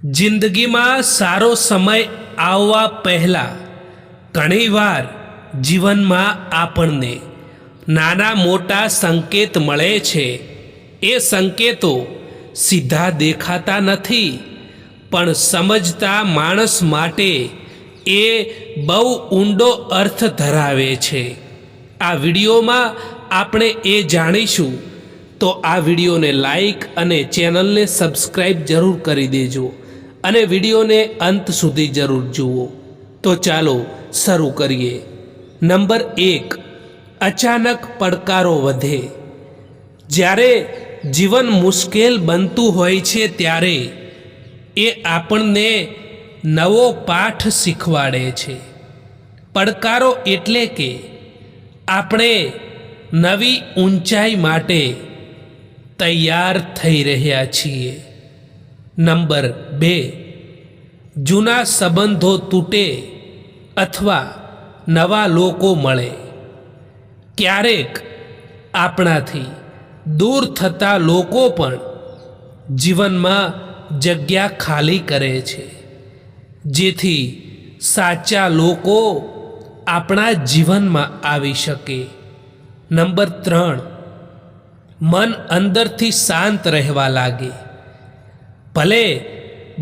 જિંદગીમાં સારો સમય આવવા પહેલાં ઘણીવાર જીવનમાં આપણને નાના મોટા સંકેત મળે છે. એ સંકેતો સીધા દેખાતા નથી, પણ સમજતા માણસ માટે એ બહુ ઊંડો અર્થ ધરાવે છે. આ વિડીયોમાં આપણે એ જાણીશું, તો આ વિડીયોને લાઈક અને ચેનલને સબસ્ક્રાઈબ જરૂર કરી દેજો અને વિડીયોને અંત સુધી જરૂર જુઓ. તો ચાલો શરૂ કરીએ. નંબર 1, અચાનક પડકારો વધે. જ્યારે જીવન મુશ્કેલ બનતું હોય છે ત્યારે એ આપણને નવો પાઠ શીખવાડે છે. પડકારો એટલે કે આપણે નવી ઊંચાઈ માટે તૈયાર થઈ રહ્યા છીએ. નંબર 2, જૂના સંબંધો તૂટે અથવા નવા લોકો મળે. ક્યારેક આપણાથી દૂર થતા લોકો પણ જીવનમાં જગ્યા ખાલી કરે છે, જેથી સાચા લોકો આપણા જીવનમાં આવી શકે. નંબર 3, મન અંદરથી શાંત રહેવા લાગે. ભલે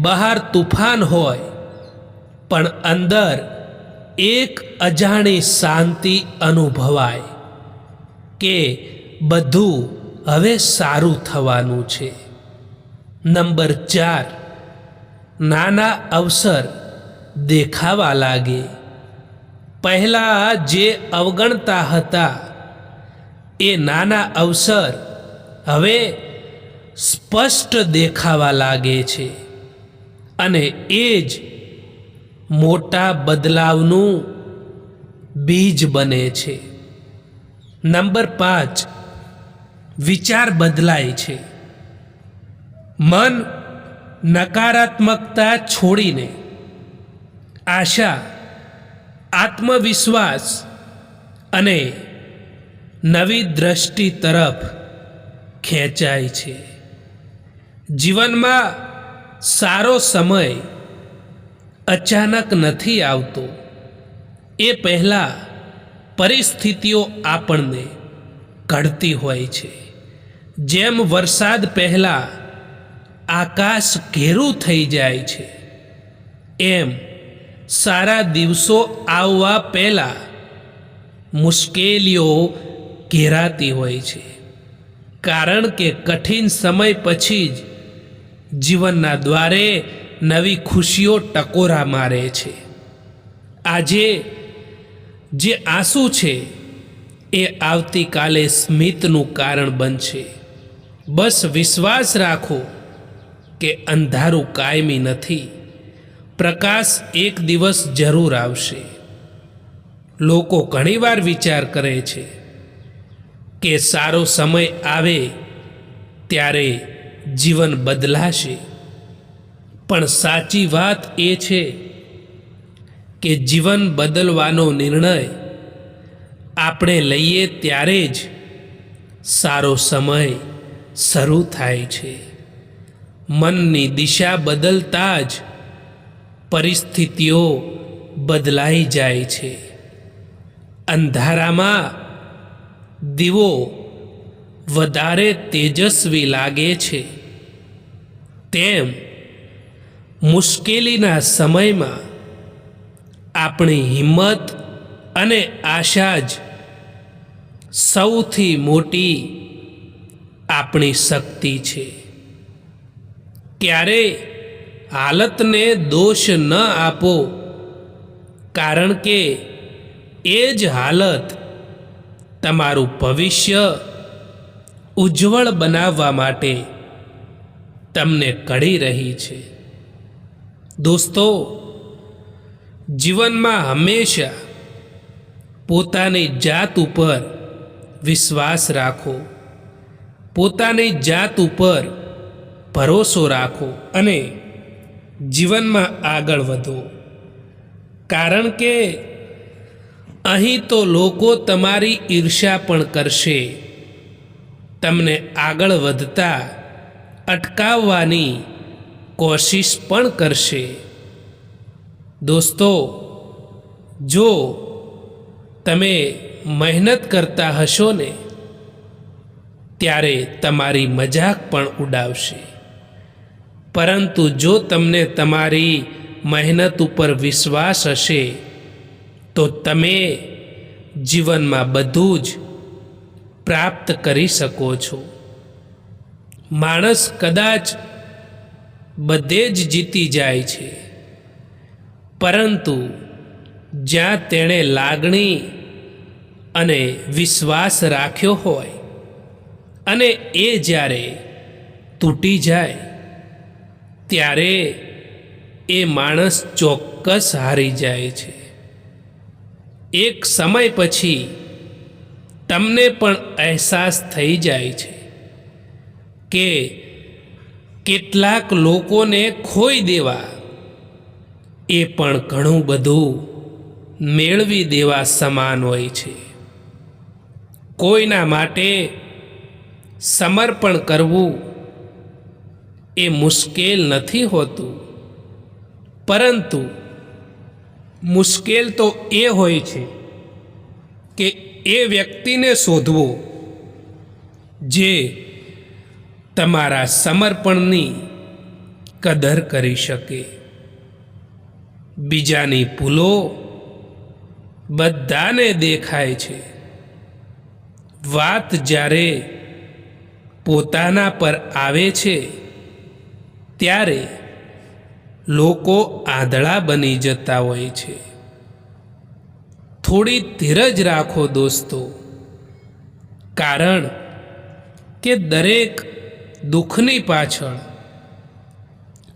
બહાર તુફાન હોય, પણ અંદર એક અજાણી શાંતિ અનુભવાય કે બધું હવે સારું થવાનું છે. નંબર 4, નાના અવસર દેખાવા લાગે. પહેલાં જે અવગણતા હતા એ નાના અવસર હવે સ્પષ્ટ દેખાવા લાગે છે, અને એ જ મોટા બદલાવનું બીજ બને છે. નંબર 5, વિચાર બદલાય છે. મન નકારાત્મકતા છોડીને આશા, આત્મવિશ્વાસ અને નવી દ્રષ્ટિ તરફ ખેંચાય છે. જીવનમાં સારો સમય અચાનક નથી આવતો. એ પહેલાં પરિસ્થિતિઓ આપણને ઘડતી હોય છે. જેમ વરસાદ પહેલાં આકાશ ઘેરું થઈ જાય છે, એમ સારા દિવસો આવવા પહેલાં મુશ્કેલીઓ ઘેરાતી હોય છે. કારણ કે કઠિન સમય પછી જ જીવનના દ્વારે નવી ખુશીઓ ટકોરા મારે છે. આજે જે આંસુ છે એ આવતીકાલે સ્મિતનું કારણ બનશે. બસ વિશ્વાસ રાખો કે અંધારું કાયમી નથી. પ્રકાશ એક દિવસ જરૂર આવશે. લોકો ઘણીવાર વિચાર કરે છે કે સારો સમય આવે ત્યારે જીવન બદલાશે, પણ સાચી વાત એ છે કે જીવન બદલવાનો નિર્ણય આપણે લઈએ ત્યારે જ સારો સમય શરૂ થાય છે. મનની દિશા બદલતા જ પરિસ્થિતિઓ બદલાઈ જાય છે. અંધારામાં દીવો વધારે તેજસ્વી લાગે છે, તેમ મુશ્કેલીના સમયમાં આપણી હિંમત અને આશા જ સૌથી મોટી આપણી શક્તિ છે. ક્યારેય હાલતને દોષ ન આપો, કારણ કે એ જ હાલત તમારું ભવિષ્ય ઉજ્જવળ બનાવવા માટે તમને ઘડી રહી છે. દોસ્તો, જીવનમાં હંમેશા પોતાની જાત ઉપર વિશ્વાસ રાખો, પોતાની જાત ઉપર ભરોસો રાખો અને જીવનમાં આગળ વધો. કારણ કે અહીં તો લોકો તમારી ઈર્ષ્યા પણ કરશે. તમને આગળ વધતા અટકાવવાની કોશિશ પણ કરશે. દોસ્તો, જો તમે મહેનત કરતા હશો ને ત્યારે તમારી મજાક પણ ઉડાવશે. પરંતુ જો તમને તમારી મહેનત ઉપર વિશ્વાસ હશે તો તમે જીવનમાં બધું જ પ્રાપ્ત કરી શકો છો. માણસ કદાચ બધે જ જીતી જાય છે, પરંતુ જ્યાં તેણે લાગણી અને વિશ્વાસ રાખ્યો હોય અને એ જ્યારે તૂટી જાય ત્યારે એ માણસ ચોક્કસ હારી જાય છે. એક સમય પછી તમને પણ અહેસાસ થઈ જાય છે કે કેટલાક લોકોને ખોઈ દેવા એ પણ ઘણું બધું મેળવી દેવા સમાન હોય છે. કોઈના માટે સમર્પણ કરવું એ મુશ્કેલ નથી હોતું, પરંતુ મુશ્કેલ તો એ હોય છે કે એ વ્યક્તિને શોધવો જે તમારા સમર્પણની કદર કરી શકે. બીજાની ભૂલો બધાને દેખાય છે. વાત જ્યારે પોતાના પર આવે છે ત્યારે લોકો આંધળા બની જતા હોય છે. થોડી ધીરજ રાખો દોસ્તો, કારણ કે દરેક દુઃખની પાછળ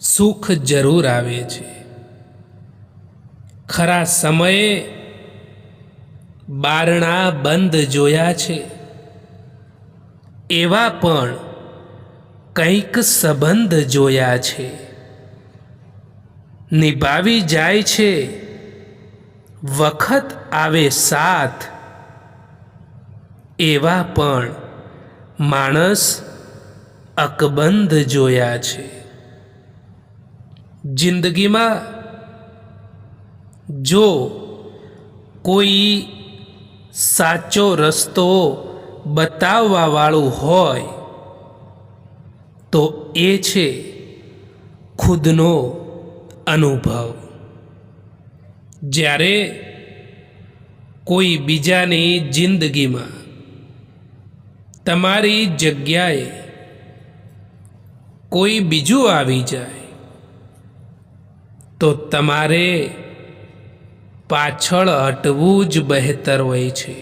સુખ જરૂર આવે છે. ખરા સમયે બારણા બંધ જોયા છે, એવા પણ કંઈક સંબંધ જોયા છે. નિભાવી જાય છે વખત આવે સાથ, એવા પણ માણસ અકબંધ જોયા છે. જિંદગીમાં જો કોઈ સાચો રસ્તો બતાવવા વાળું હોય તો એ છે ખુદનો અનુભવ. જ્યારે કોઈ બીજાની જિંદગીમાં તમારી જગ્યાએ કોઈ બીજું આવી જાય તો તમારે પાછળ હટવું જ બહેતર હોય છે.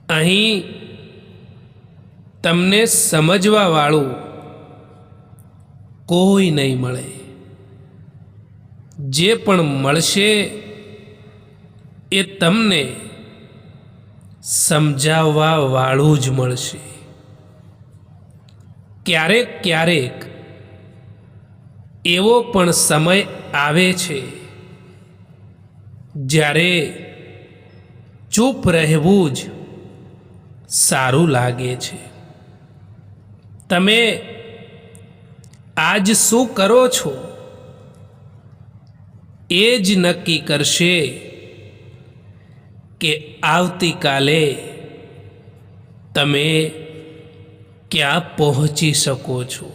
અહીં તમને સમજવા વાળું કોઈ નહીં મળે. જે પણ મળશે એ તમને સમજાવવા વાળું જ મળશે. ક્યારેક ક્યારેક એવો પણ સમય આવે છે જ્યારે ચૂપ રહેવું જ સારું લાગે છે. તમે આજ શું કરો છો એ જ નક્કી કરશે કે આવતીકાલે તમે ક્યાં પહોંચી શકો છો.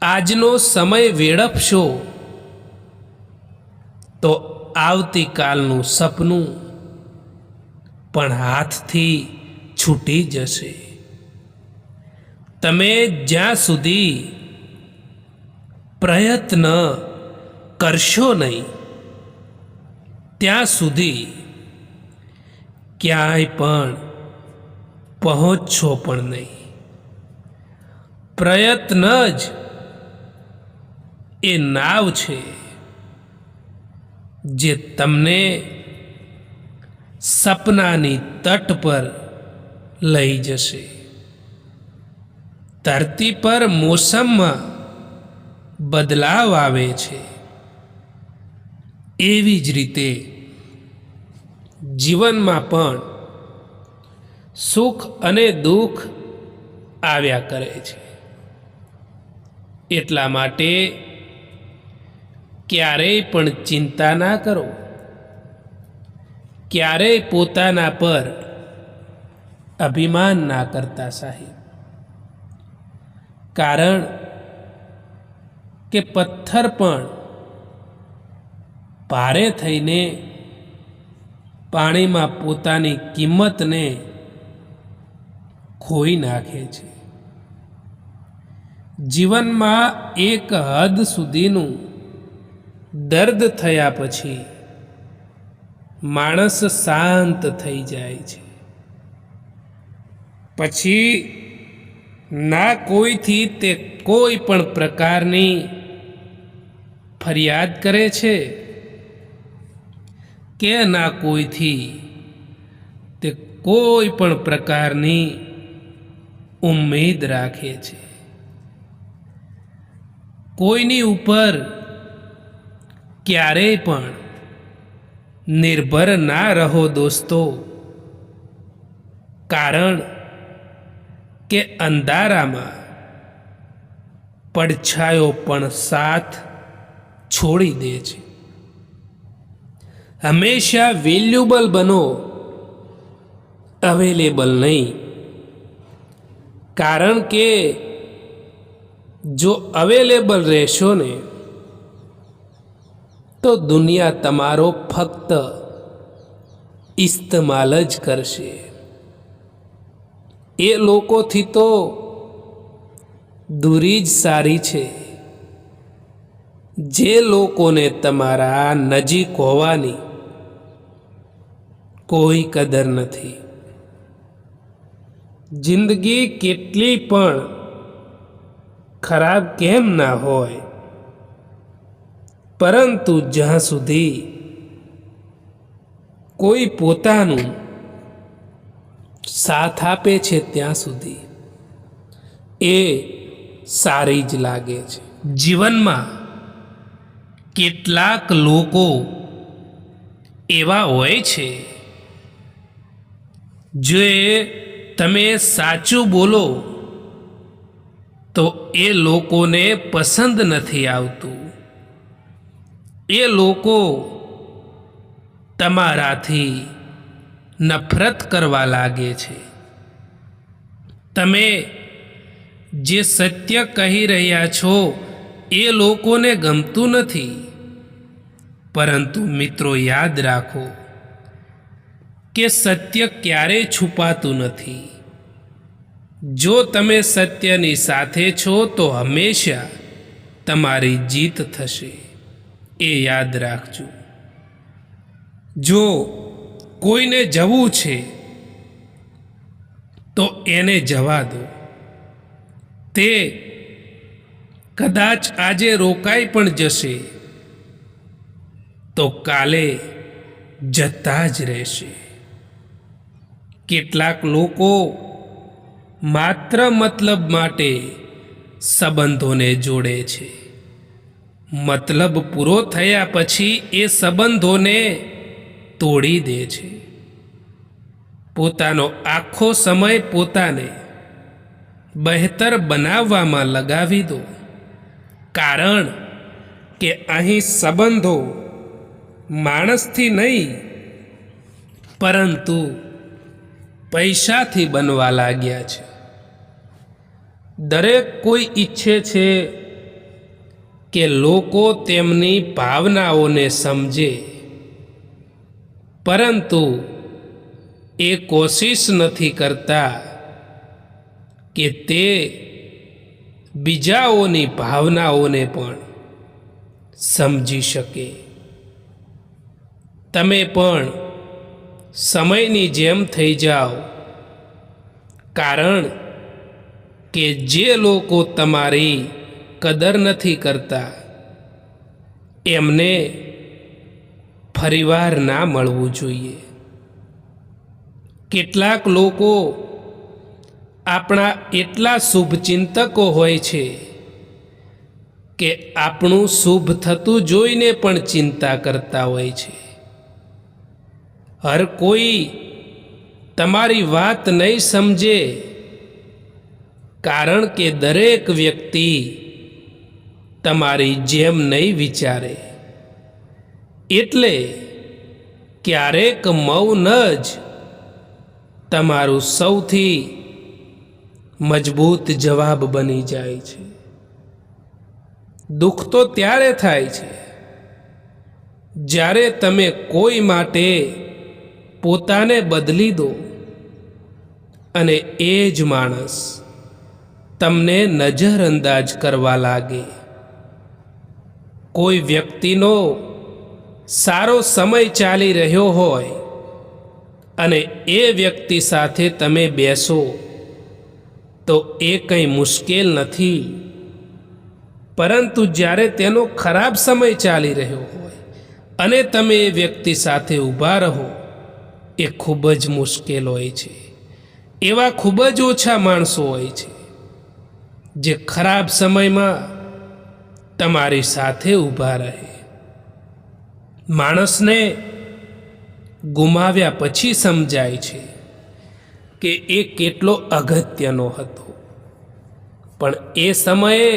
આજનો સમય વેડફશો તો આવતીકાલનું સપનું પણ હાથથી છૂટી જશે. તમે જ્યાં સુધી પ્રયત્ન કરશો નહીં ત્યાં સુધી ક્યાંય પણ પહોંચશો પણ નહીં. પ્રયત્ન જ એ નાવ છે જે તમને સપનાની તટ પર લઈ જશે. ધરતી પર મોસમમાં બદલાવ આવે છે, એવી જ રીતે જીવનમાં પણ સુખ અને દુઃખ આવ્યા કરે છે. એટલા માટે ક્યારેય પણ ચિંતા ના કરો, ક્યારેય પોતાના પર અભિમાન ના કરતા સાહેબ. કારણ કે પથ્થર પણ ભારે થઈને પાણીમાં પોતાની કિંમતને ખોઈ નાખે છે. જીવનમાં એક હદ સુધીનું દર્દ થયા પછી માણસ શાંત થઈ જાય છે. પછી ના કોઈથી તે કોઈ પણ પ્રકારની ફરિયાદ કરે છે કે ના કોઈથી તે કોઈ પણ પ્રકારની ઉમ્મીદ રાખે છે. કોઈની ઉપર ક્યારેય પણ નિર્ભર ના રહો દોસ્તો. કારણ કે અંધારામાં પડછાયો પણ સાથ છોડી દે છે. હંમેશા વેલ્યુબલ બનો, અવેલેબલ નહીં. કારણ કે જો અવેલેબલ રહેશો ને તો દુનિયા તમારો ફક્ત ઇસ્તેમાલ જ કરશે. એ લોકોથી તો દૂરી જ સારી છે જે લોકોને તમારા નજીક હોવાની કોઈ કદર નથી. જિંદગી કેટલી પણ ખરાબ કેમ ના હોય, પરંતુ જ્યાં સુધી કોઈ પોતાનું સાથ આપે છે ત્યાં સુધી એ સારી જ લાગે છે. જીવનમાં કેટલાક લોકો એવા હોય છે જે તમે સાચું બોલો તો એ લોકોને પસંદ નથી આવતું. એ લોકો તમારાથી નફરત કરવા લાગે છે. તમે જે સત્ય કહી રહ્યા છો એ લોકોને ગમતું નથી. પરંતુ મિત્રો યાદ રાખો કે સત્ય ક્યારેય છુપાતું નથી. જો તમે સત્યની સાથે છો તો હંમેશા તમારી જીત થશે. એ યાદ રાખજો. જો કોઈને જવું છે તો એને જવા દો. તે કદાચ આજે રોકાઈ પણ જશે તો કાલે જતા જ રહેશે. કેટલાક લોકો માત્ર મતલબ માટે સંબંધોને જોડે છે. મતલબ પૂરો થયા પછી એ સંબંધોને તોડી દે છે. પોતાનો આખો સમય પોતાને બહેતર બનાવવામાં લગાવી દો. કારણ કે અહીં સંબંધો માણસથી નહીં પરંતુ પૈસાથી બનવા લાગ્યા છે. દરેક કોઈ ઈચ્છે છે કે લોકો તેમની ભાવનાઓને સમજે, પરંતુ એ કોશિશ નથી કરતા કે તે બીજાઓની ભાવનાઓને પણ સમજી શકે. તમે પણ સમયની જેમ થઈ જાઓ. કારણ કે જે લોકો તમારી કદર નથી કરતા એમને ફરીવાર ના મળવું જોઈએ. કેટલાક લોકો આપણા એટલા શુભચિંતકો હોય છે કે આપણું શુભ થતું જોઈને પણ ચિંતા કરતા હોય છે. હર કોઈ તમારી વાત નહીં સમજે, કારણ કે દરેક વ્યક્તિ તમારી જેમ નહીં વિચારે. એટલે ક્યારેક મૌન જ તમારું સૌથી મજબૂત જવાબ બની જાય છે. દુઃખ તો ત્યારે થાય છે જ્યારે તમે કોઈ માટે પોતાને બદલી દો અને એ જ માણસ તમને નજરઅંદાજ કરવા લાગે. કોઈ વ્યક્તિનો સારો સમય ચાલી રહ્યો હોય અને એ વ્યક્તિ સાથે તમે બેસો તો એ કંઈ મુશ્કેલ નથી, પરંતુ જ્યારે તેનો ખરાબ સમય ચાલી રહ્યો હોય અને તમે એ વ્યક્તિ સાથે ઊભા રહો એ ખૂબ જ મુશ્કેલ હોય છે. એવા ખૂબ જ ઓછા માણસો હોય છે જે ખરાબ સમયમાં તમારી સાથે ઊભા રહે. માણસને ગુમાવ્યા પછી સમજાય છે કે એ કેટલો અગત્યનો હતો, પણ એ સમયે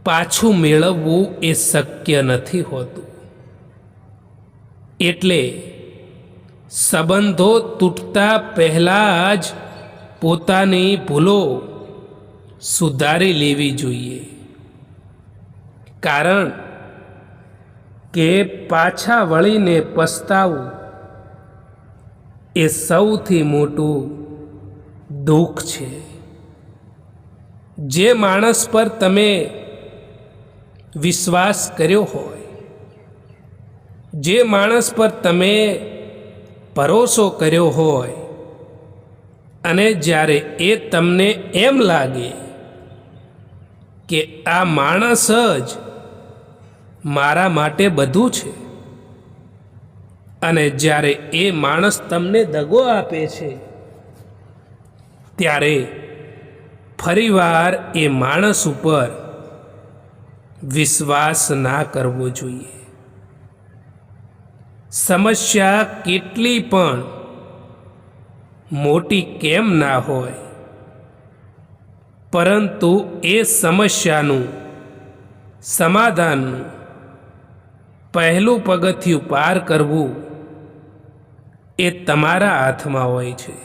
પાછું મેળવવું એ શક્ય નથી હોતું. એટલે સંબંધો તૂટતા પહેલાં જ પોતાની ભૂલો સુધારી લેવી જોઈએ, કારણ કે પાછા વળીને પસ્તાવું એ સૌથી મોટું દુઃખ છે. જે માણસ પર તમે વિશ્વાસ કર્યો હોય, જે માણસ પર તમે ભરોસો કર્યો હોય અને જ્યારે એ તમને એમ લાગે કે આ માણસ જ મારા માટે બધું છે અને જ્યારે એ માણસ તમને દગો આપે છે ત્યારે ફરીવાર એ માણસ ઉપર વિશ્વાસ ના કરવો જોઈએ. સમસ્યા કેટલી પણ મોટી કેમ ના હોય, પરંતુ એ સમસ્યાનું સમાધાનનું પહેલું પગથિયું પાર કરવું એ તમારા હાથમાં હોય છે.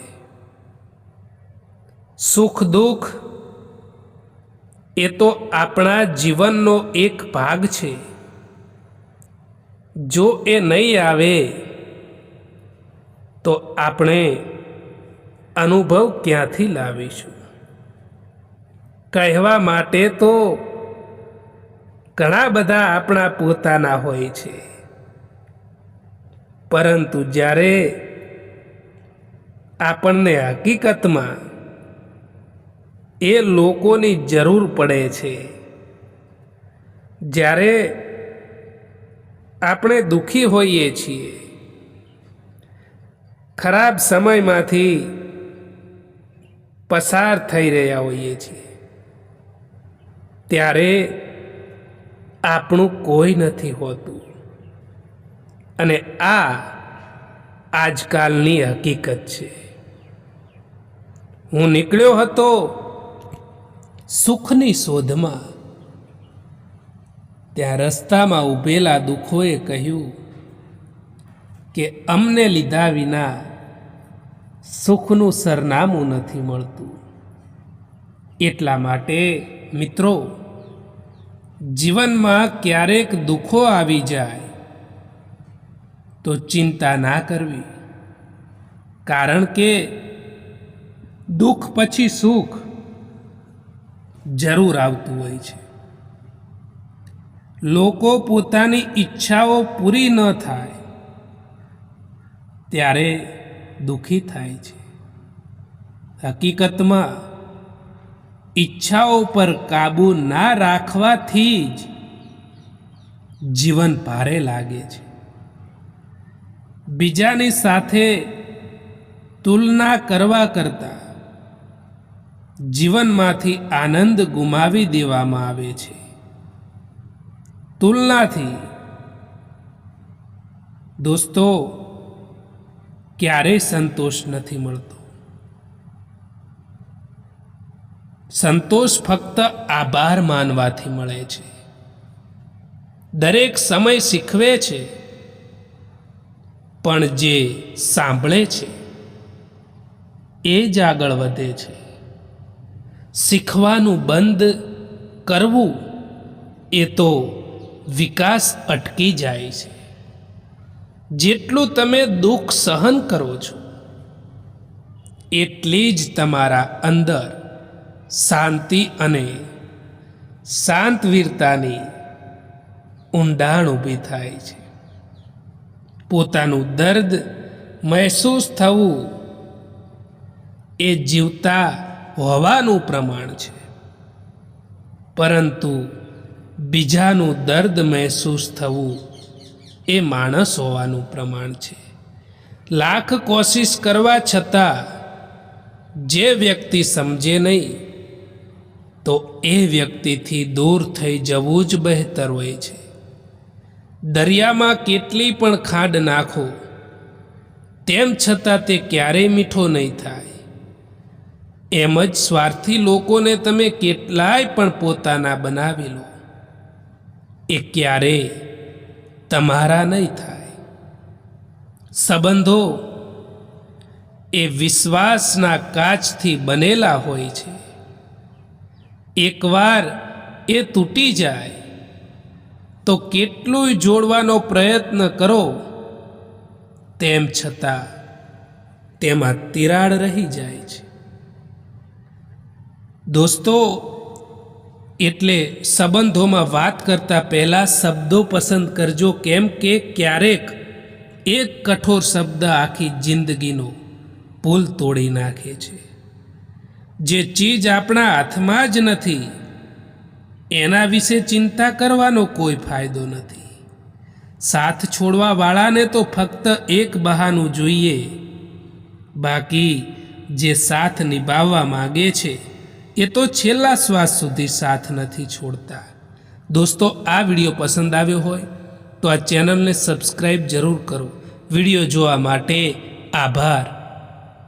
સુખ દુઃખ એ તો આપણા જીવનનો એક ભાગ છે. જો એ નહીં આવે તો આપણે અનુભવ ક્યાંથી લાવીશું? કહેવા માટે તો ઘણા બધા આપણા પોતાના હોય છે, પરંતુ જ્યારે આપણને હકીકતમાં એ લોકોની જરૂર પડે છે, જ્યારે આપણે દુઃખી હોઈએ છીએ, ખરાબ સમયમાંથી પસાર થઈ રહ્યા હોઈએ છીએ, ત્યારે આપણું કોઈ નથી હોતું. અને આ આજકાલની હકીકત છે. હું નીકળ્યો હતો સુખની શોધમાં, ત્યાં રસ્તામાં ઊભેલા દુઃખોએ કહ્યું કે અમને લીધા વિના સુખનું સરનામું નથી મળતું. એટલા માટે મિત્રો, જીવનમાં ક્યારેક દુઃખો આવી જાય તો ચિંતા ના કરવી, કારણ કે દુઃખ પછી સુખ જરૂર આવતું હોય છે. લોકો પોતાની ઈચ્છાઓ પૂરી ન થાય ત્યારે દુઃખી થાય છે. હકીકતમાં ઈચ્છાઓ પર કાબૂ ના રાખવાથી જ જીવન ભારે લાગે છે. બીજાની સાથે તુલના કરવા કરતાં જીવનમાંથી આનંદ ગુમાવી દેવામાં આવે છે. તુલનાથી દોસ્તો ક્યારેય સંતોષ નથી મળતો. સંતોષ ફક્ત આભાર માનવાથી મળે છે. દરેક સમય શીખવે છે, પણ જે સાંભળે છે એ જ આગળ વધે છે. શીખવાનું બંધ કરવું એ તો વિકાસ અટકી જાય છે. જેટલું તમે દુઃખ સહન કરો છો એટલી જ તમારા અંદર શાંતિ અને શાંતવીરતાની ઊંડાણ ઊભી થાય છે. પોતાનું દર્દ મહેસૂસ થવું એ જીવતા હોવાનું પ્રમાણ છે, પરંતુ બીજાનું દર્દ મહેસૂસ થવું એ માણસ હોવાનું પ્રમાણ છે. લાખ કોશિશ કરવા છતાં જે વ્યક્તિ સમજે નહીં તો એ વ્યક્તિથી દૂર થઈ જવું જ બહેતર હોય છે. દરિયામાં કેટલી પણ ખાંડ નાખો તેમ છતાં તે ક્યારેય મીઠો નહીં થાય. એમ જ સ્વાર્થી લોકોને તમે કેટલાય પણ પોતાના બનાવી લો, એ ક્યારેય તમારા નહીં થાય. સંબંધો એ વિશ્વાસના કાચથી બનેલા હોય છે. એકવાર એ તૂટી જાય તો કેટલુંય જોડવાનો પ્રયત્ન કરો તેમ છતાં તેમાં તિરાડ રહી જાય છે. દોસ્તો, એટલે સંબંધોમાં વાત કરતા પહેલા શબ્દો પસંદ કરજો, કેમ કે ક્યારેક એક કઠોર શબ્દ આખી જિંદગીનો પુલ તોડી નાખે છે. જે ચીજ આપણા હાથમાં જ નથી એના વિશે ચિંતા કરવાનો કોઈ ફાયદો નથી. સાથ છોડવા વાળાને તો ફક્ત એક બહાનું જોઈએ, બાકી જે સાથ નિભાવવા માંગે છે એ તો છેલ્લા શ્વાસ સુધી સાથ નથી છોડતા. દોસ્તો, આ વિડીયો પસંદ આવ્યો હોય તો આ ચેનલને સબસ્ક્રાઈબ જરૂર કરો. વિડીયો જોવા માટે આભાર.